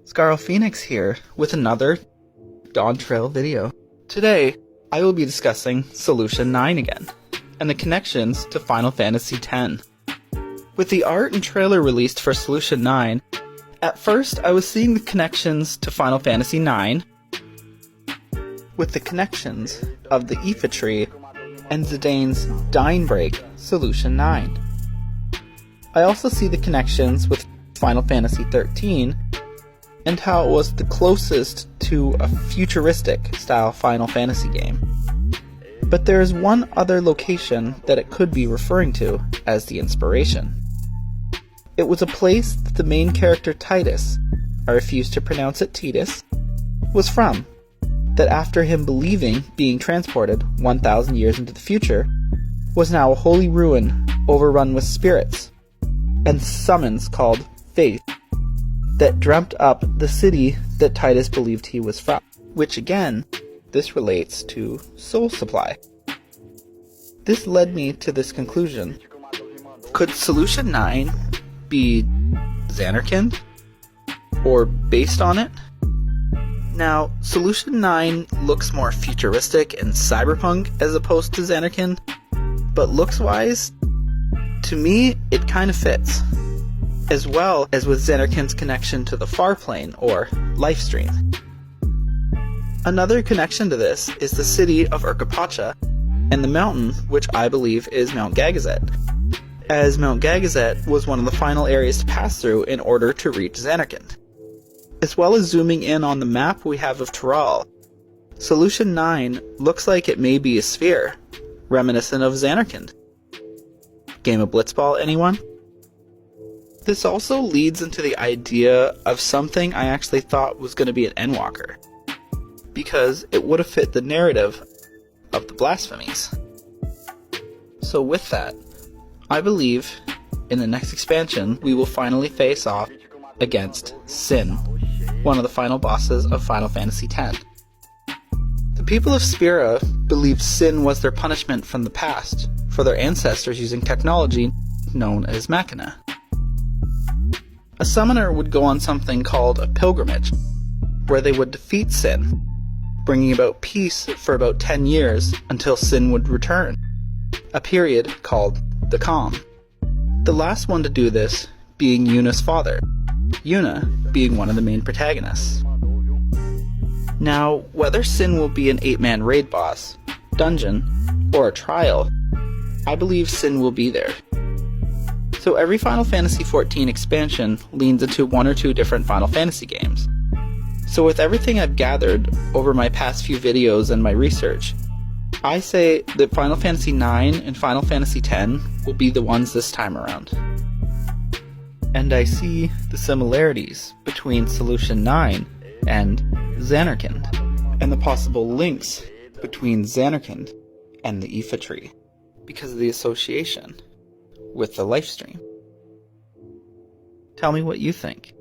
FFXIV here with another DawnTrail video. Today, I will be discussing Solution 9 again, and the connections to Final Fantasy X. With the art and trailer released for Solution 9, at first I was seeing the connections to Final Fantasy IX, with the connections of the Aoife tree and Zidane's Dying Break Solution 9. I also see the connections with Final Fantasy XIII and how it was the closest to a futuristic style Final Fantasy game. But there is one other location that it could be referring to as the inspiration. It was a place that the main character Titus, I refuse to pronounce it Titus, was from, that after him believing being transported 1,000 years into the future, was now a holy ruin overrun with spirits, and summons called Faith, that dreamt up the city that Titus believed he was from, which again, this relates to Soul Supply. This led me to this conclusion. Could Solution 9 be Zanarkand? Or based on it? Now, Solution 9 looks more futuristic and cyberpunk as opposed to Zanarkand, but looks-wise, to me, it kind of fits, as well as with Zanarkand's connection to the Far Plane, or Lifestream. Another connection to this is the city of Urkapacha, and the mountain, which I believe is Mount Gagazet, as Mount Gagazet was one of the final areas to pass through in order to reach Zanarkand. As well as zooming in on the map we have of Tural, Solution 9 looks like it may be a sphere, reminiscent of Zanarkand. Game of Blitzball, anyone? This also leads into the idea of something I actually thought was going to be an ENDWALKER, because it would have fit the narrative of the blasphemies. So with that, I believe in the next expansion we will finally face off against Sin, one of the final bosses of Final Fantasy X. The people of Spira believed Sin was their punishment from the past for their ancestors using technology known as Machina. A summoner would go on something called a pilgrimage, where they would defeat Sin, bringing about peace for about 10 years until Sin would return, a period called the Calm. The last one to do this being Yuna's father, Yuna being one of the main protagonists. Now, whether Sin will be an 8-man raid boss, dungeon, or a trial, I believe Sin will be there. So every Final Fantasy XIV expansion leans into one or two different Final Fantasy games. So with everything I've gathered over my past few videos and my research, I say that Final Fantasy IX and Final Fantasy X will be the ones this time around. And I see the similarities between Solution 9 and Zanarkand, and the possible links between Zanarkand and the Aoife tree, because of the association with the Lifestream. Tell me what you think.